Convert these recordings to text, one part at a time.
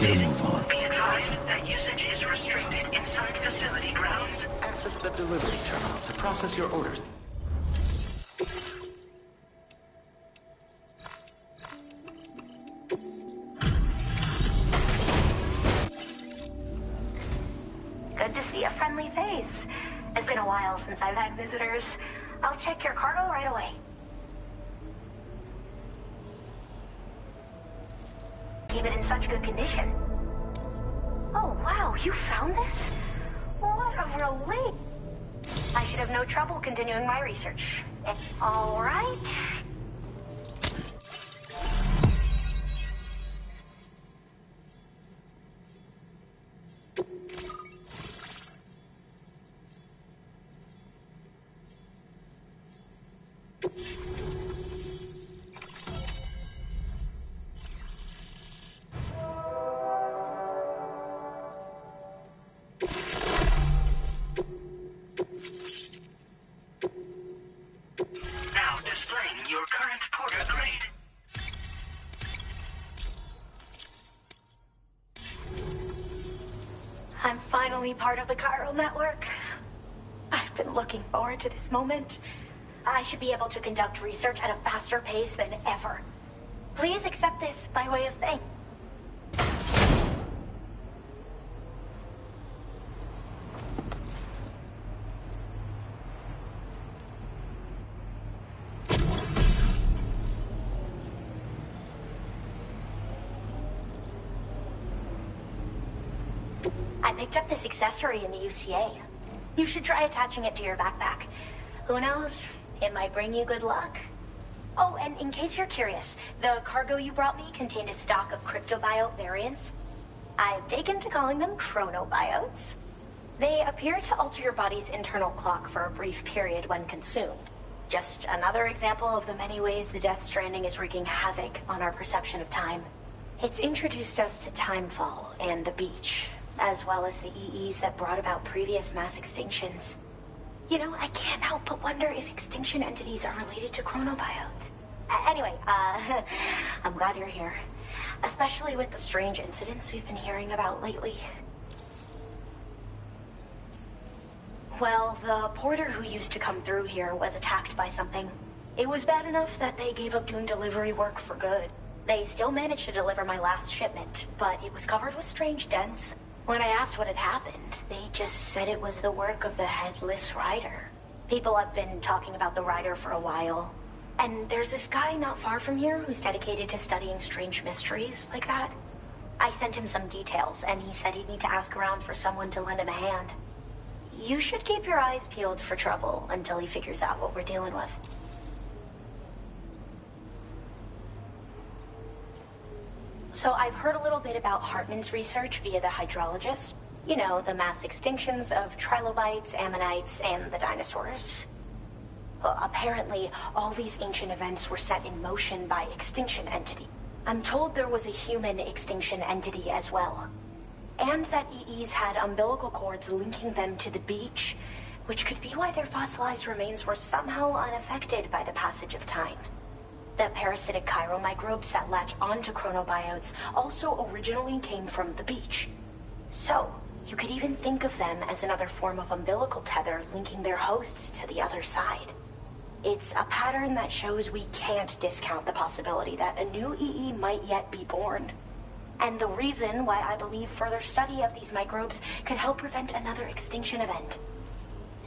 better move on. Be advised that usage is restricted inside facility grounds. Access the delivery terminal to process your orders. Good to see a friendly face. It's been a while since I've had visitors. I'll check your cargo right away. Keep it in such good condition. Oh, wow, you found this? What a relief. I should have no trouble continuing my research. All right. Now displaying your current porter grade. I'm finally part of the chiral network. I've been looking forward to this moment. I should be able to conduct research at a faster pace than ever. Please accept this by way of thanks. I picked up this accessory in the UCA. You should try attaching it to your backpack. Who knows? It might bring you good luck. Oh, and in case you're curious, the cargo you brought me contained a stock of cryptobiote variants. I've taken to calling them chronobiotes. They appear to alter your body's internal clock for a brief period when consumed. Just another example of the many ways the Death Stranding is wreaking havoc on our perception of time. It's introduced us to Timefall and the beach, as well as the EEs that brought about previous mass extinctions. You know, I can't help but wonder if extinction entities are related to chronobiotes. Anyway, I'm glad you're here. Especially with the strange incidents we've been hearing about lately. Well, the porter who used to come through here was attacked by something. It was bad enough that they gave up doing delivery work for good. They still managed to deliver my last shipment, but it was covered with strange dents. When I asked what had happened, they just said it was the work of the Headless Rider. People have been talking about the Rider for a while. And there's this guy not far from here who's dedicated to studying strange mysteries like that. I sent him some details, and he said he'd need to ask around for someone to lend him a hand. You should keep your eyes peeled for trouble until he figures out what we're dealing with. So I've heard a little bit about Hartman's research via the hydrologist. You know, the mass extinctions of trilobites, ammonites, and the dinosaurs. Well, apparently, all these ancient events were set in motion by extinction entity. I'm told there was a human extinction entity as well. And that EEs had umbilical cords linking them to the beach, which could be why their fossilized remains were somehow unaffected by the passage of time. The parasitic chiromicrobes that latch onto chronobiotes also originally came from the beach. So, you could even think of them as another form of umbilical tether linking their hosts to the other side. It's a pattern that shows we can't discount the possibility that a new EE might yet be born. And the reason why I believe further study of these microbes could help prevent another extinction event.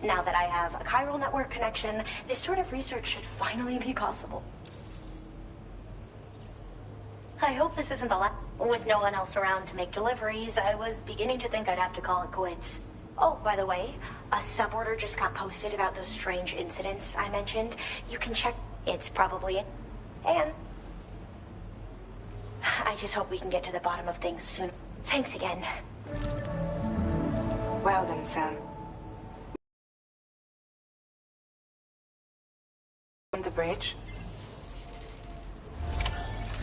Now that I have a chiral network connection, this sort of research should finally be possible. I hope this isn't the last. With no one else around to make deliveries, I was beginning to think I'd have to call it quits. Oh, by the way, a suborder just got posted about those strange incidents I mentioned. You can check. It's probably it. And I just hope we can get to the bottom of things soon. Thanks again. Well then, Sam. On the bridge.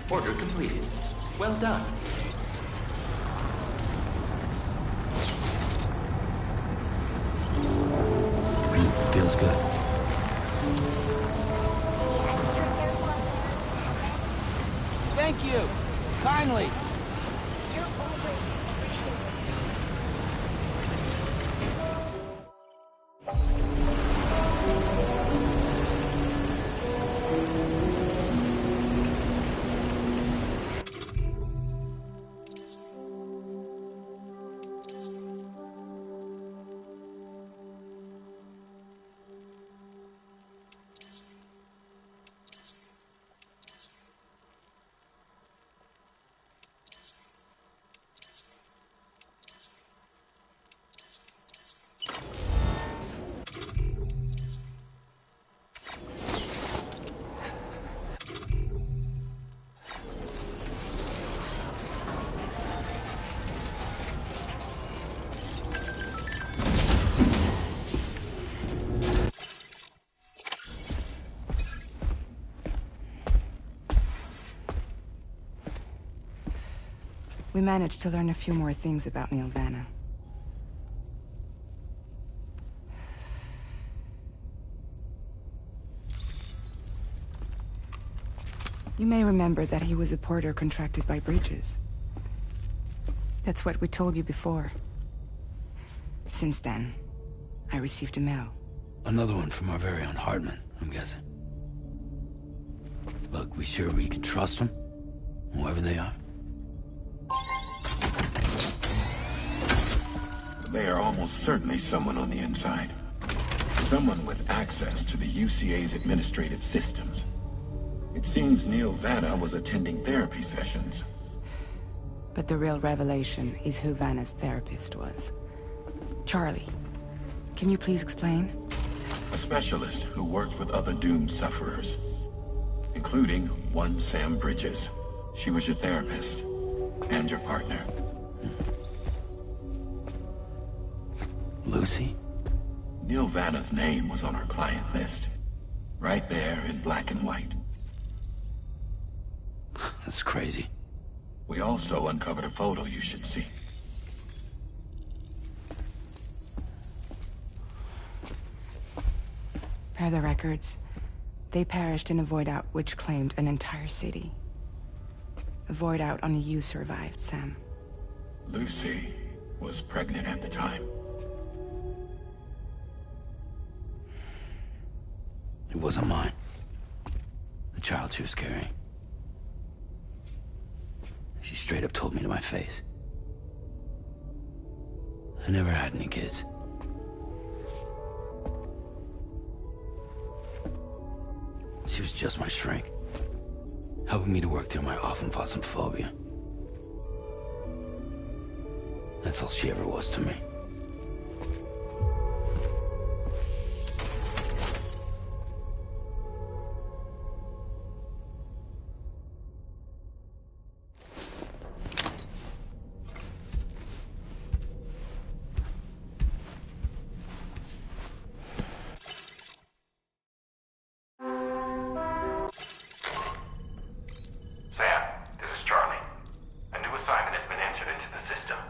Order completed. Well done. Feels good. Thank you. Kindly. You're always We managed to learn a few more things about Neil Vanna. You may remember that he was a porter contracted by Bridges. That's what we told you before. Since then, I received a mail. Another one from our very own Hartman, I'm guessing. Look, we sure we can trust them? Whoever they are? They are almost certainly someone on the inside. Someone with access to the UCA's administrative systems. It seems Neil Vanna was attending therapy sessions. But the real revelation is who Vanna's therapist was. Charlie, can you please explain? A specialist who worked with other doomed sufferers, including one Sam Bridges. She was your therapist and your partner. Lucy? Neil Vanna's name was on our client list. Right there in black and white. That's crazy. We also uncovered a photo you should see. Per the records, they perished in a void out which claimed an entire city. A void out only you survived, Sam. Lucy was pregnant at the time. It wasn't mine. The child she was carrying. She straight up told me to my face. I never had any kids. She was just my shrink, helping me to work through my often phobia. That's all she ever was to me. Sam, this is Charlie. A new assignment has been entered into the system.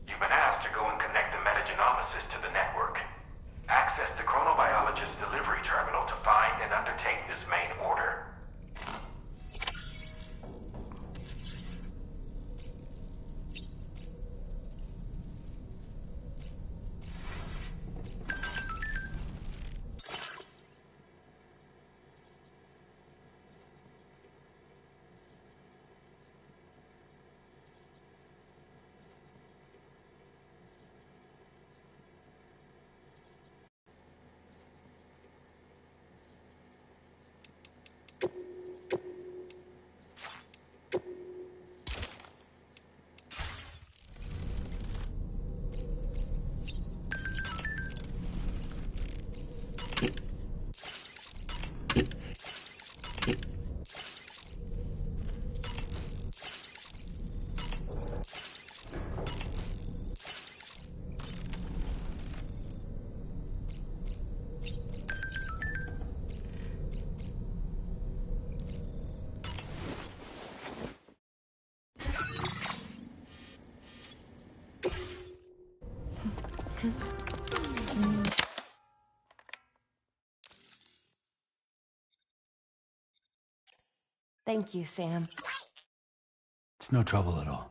You've been asked to go and connect the metagenomesis to the network. Access the chronobiologist delivery terminal to find and undertake this main order. Thank you, Sam. It's no trouble at all.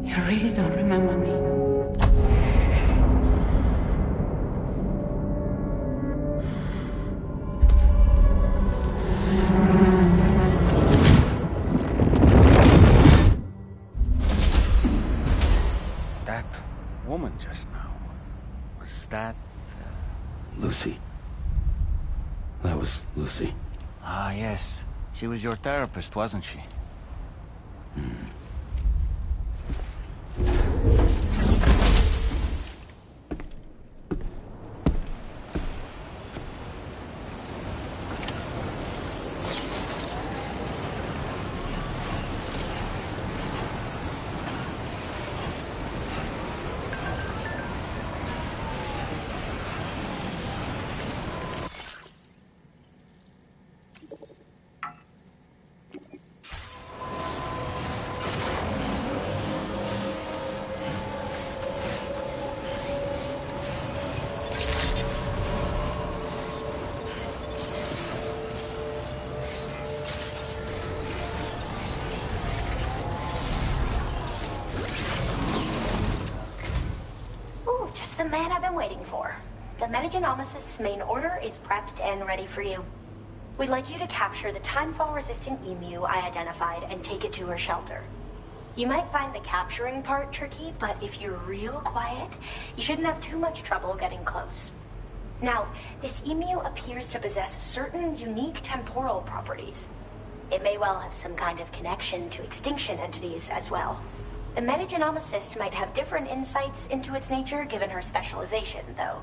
You really don't remember me. That woman just now, was that... Lucy. was Lucy. Ah, yes. She was your therapist, wasn't she? Ooh, just the man I've been waiting for. The Metagenomicist's main order is prepped and ready for you. We'd like you to capture the timefall-resistant emu I identified and take it to her shelter. You might find the capturing part tricky, but if you're real quiet, you shouldn't have too much trouble getting close. Now, this emu appears to possess certain unique temporal properties. It may well have some kind of connection to extinction entities as well. The metagenomicist might have different insights into its nature given her specialization, though.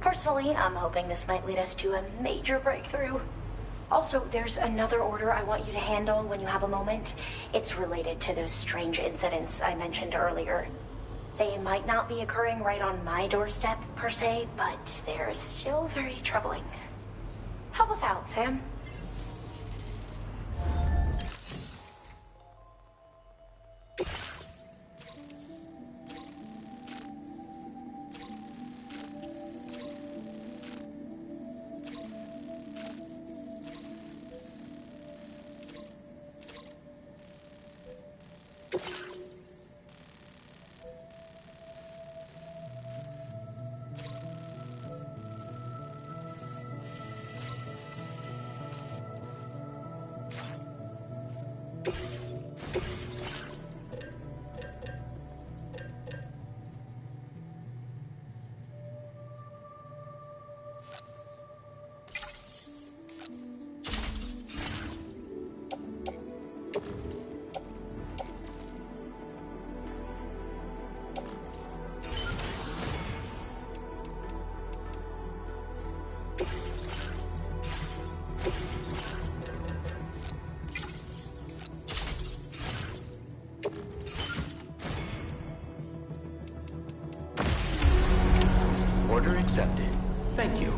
Personally, I'm hoping this might lead us to a major breakthrough. Also, there's another order I want you to handle when you have a moment. It's related to those strange incidents I mentioned earlier. They might not be occurring right on my doorstep, per se, but they're still very troubling. Help us out, Sam. Order accepted. Thank you.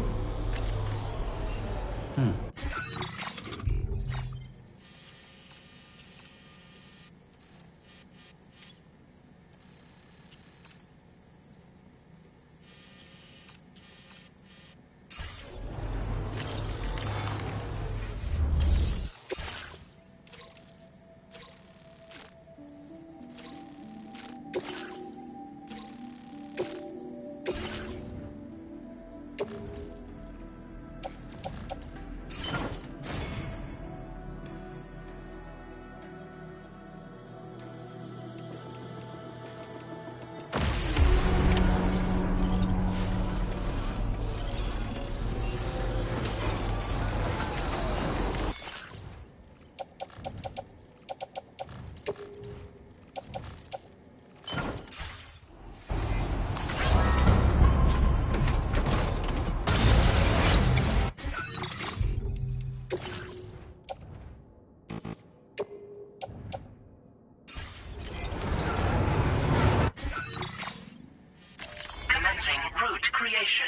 Commencing route creation.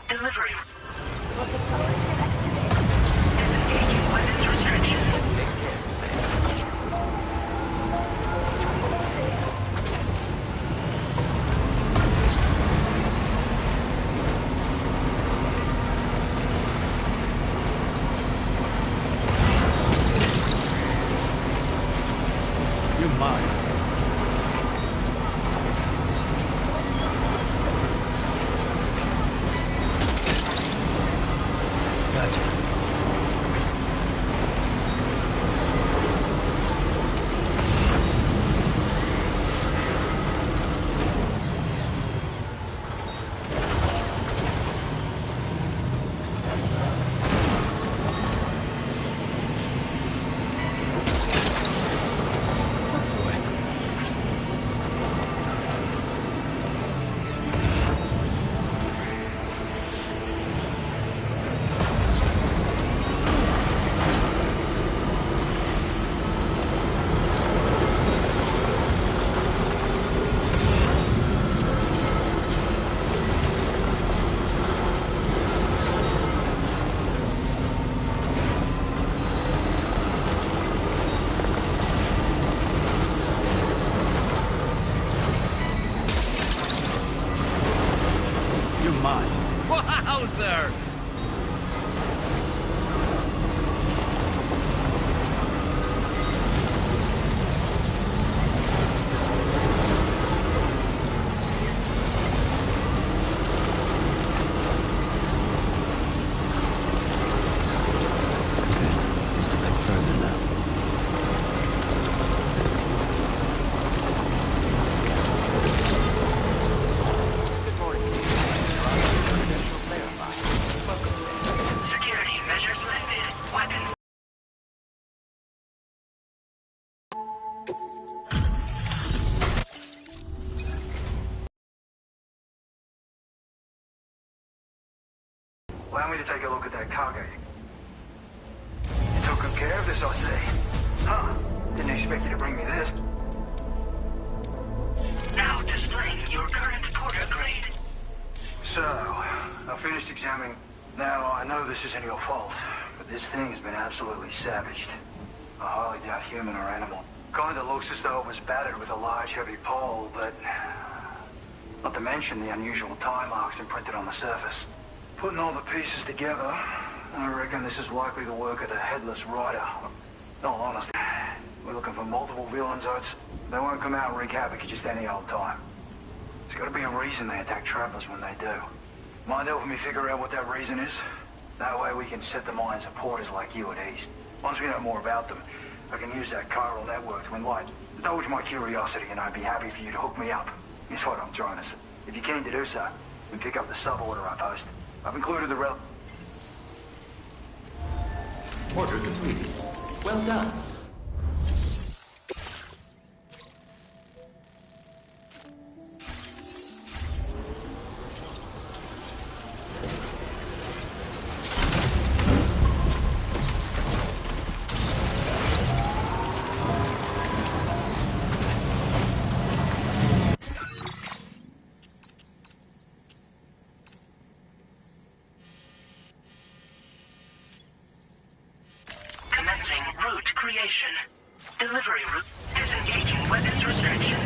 Delivery. Disengaging weapons restrictions. Take care, Sam. You're mine. Gotcha. Allow me to take a look at that cargo. You took good care of this, I see. Huh. Didn't expect you to bring me this. Now displaying your current porter grade. So, I finished examining. Now, I know this isn't your fault, but this thing has been absolutely savaged. I highly doubt human or animal. Kind of looks as though it was battered with a large, heavy pole, but... not to mention the unusual tie marks imprinted on the surface. Putting all the pieces together, I reckon this is likely the work of the Headless Rider. In all honesty, we're looking for multiple villains, Oates. They won't come out and wreak havoc at just any old time. There's got to be a reason they attack travelers when they do. Mind helping me figure out what that reason is? That way we can set the minds of porters like you at ease. Once we know more about them, I can use that chiral network to enlighten. Indulge my curiosity and I'd be happy for you to hook me up. Is what I'm trying to say. If you're keen to do so, we pick up the sub-order I post. I've included the Order completed. Well done. Commencing route creation. Delivery route. Disengaging weapons restrictions.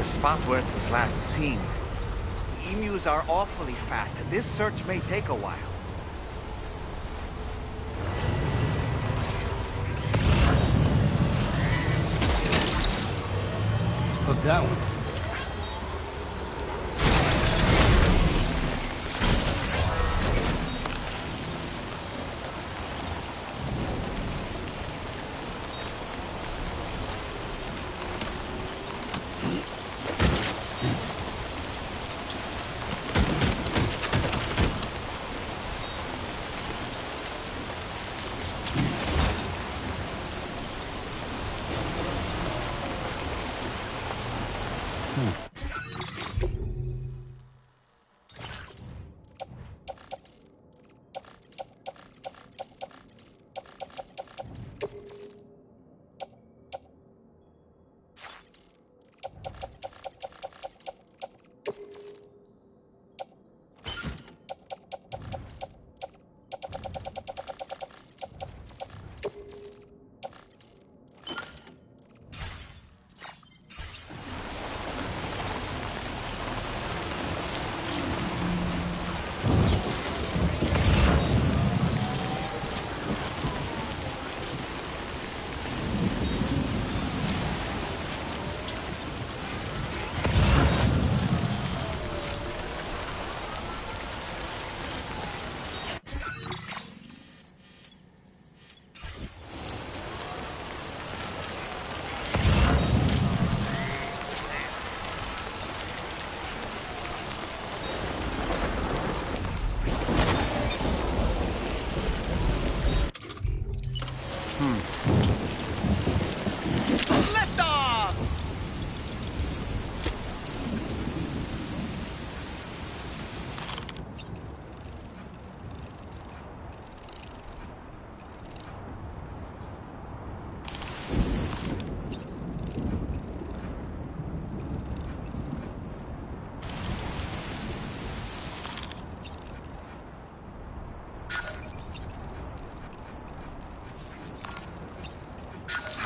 Spot where it was last seen. Emus are awfully fast. This search may take a while. Look, that one.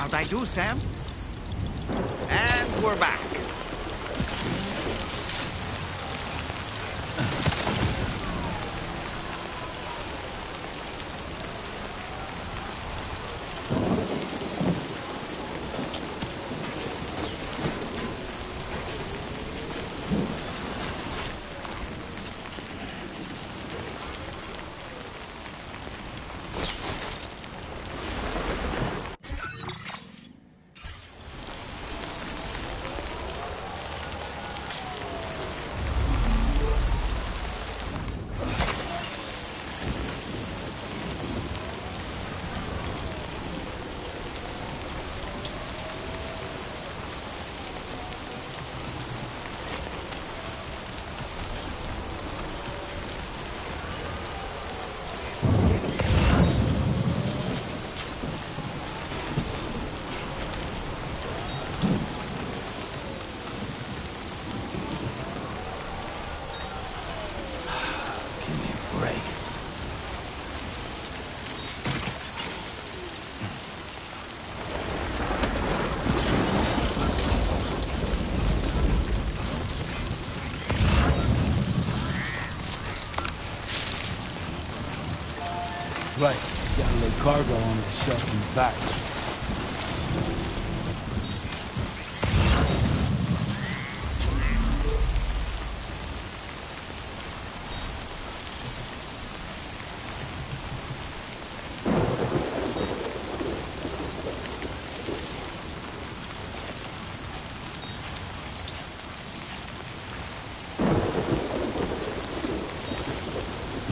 How'd I do, Sam? And we're back. Right. Got a little cargo on the shelf in the back.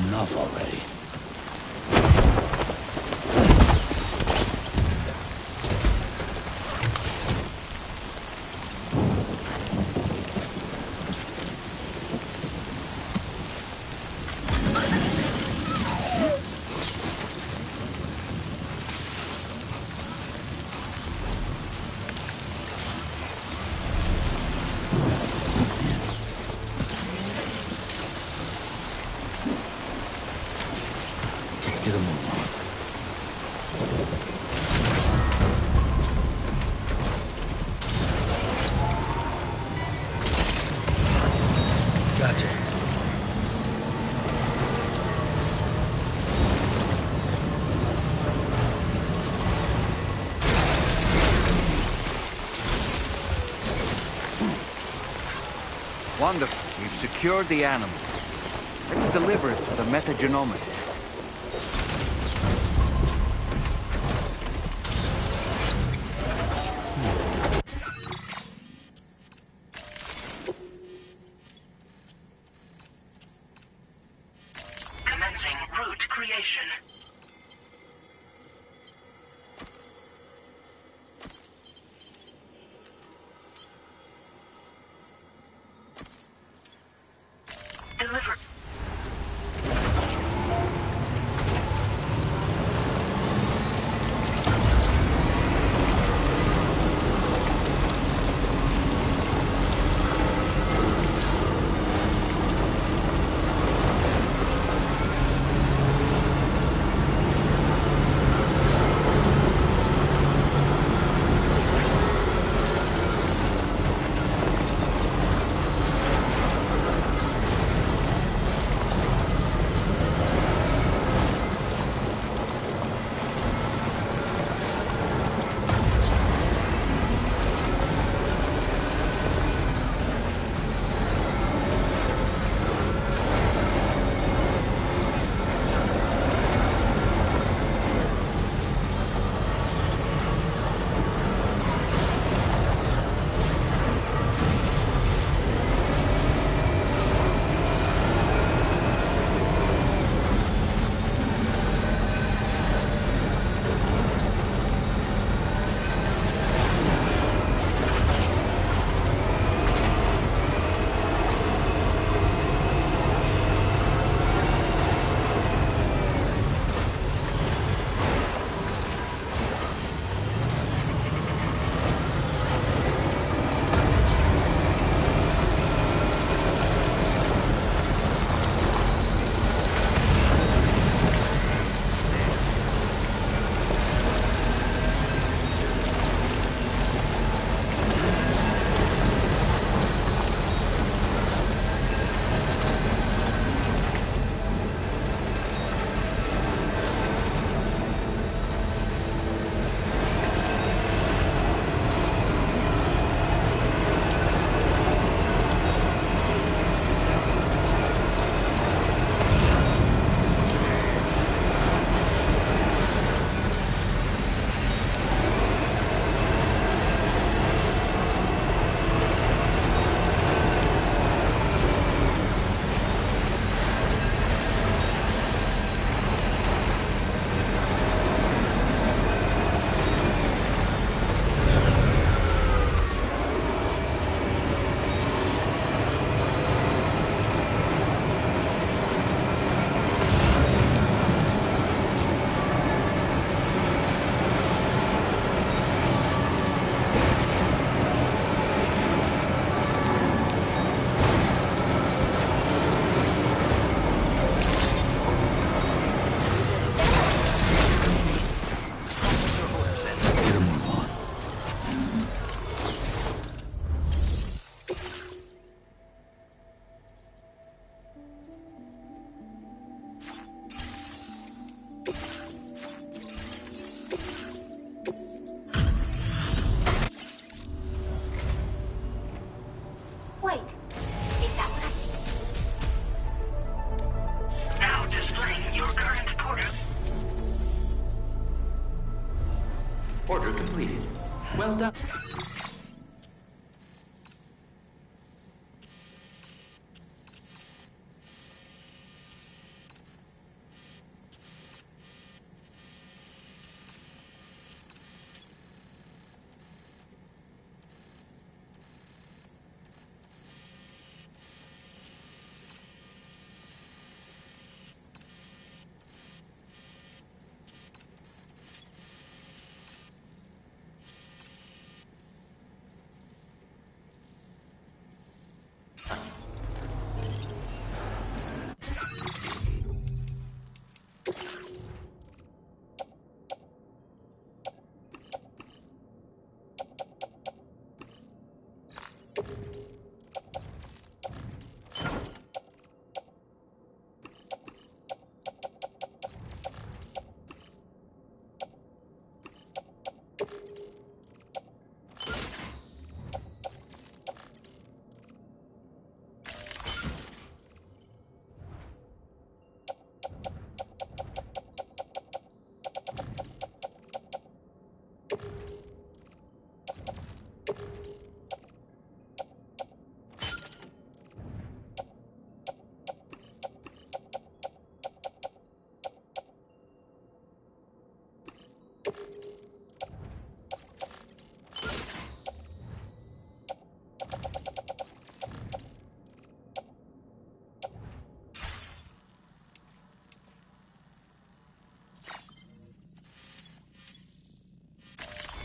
Enough already. Get a move on. Gotcha. Wonderful. We've secured the animal. Let's deliver it to the metagenomicist. Commencing route creation. Deliver. Vanna?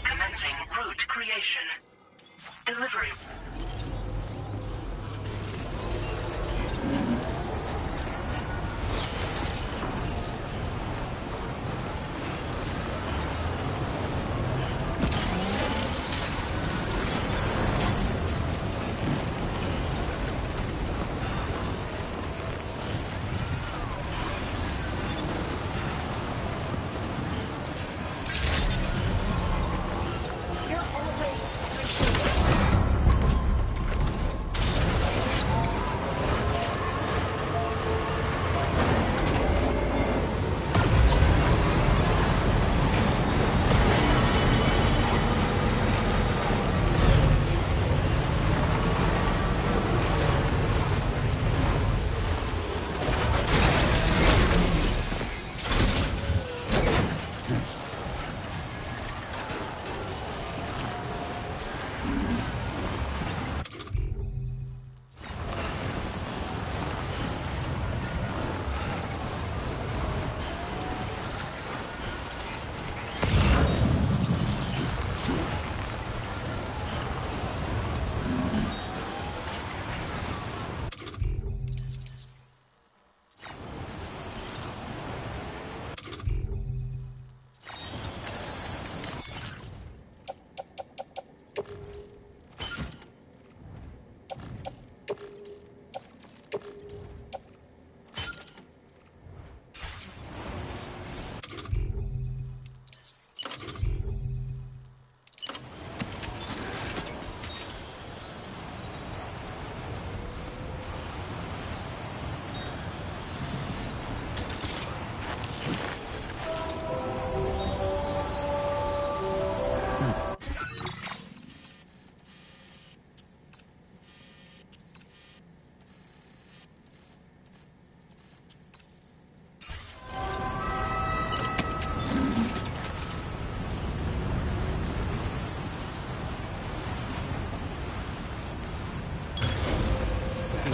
Commencing route creation. Delivery.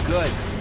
Good.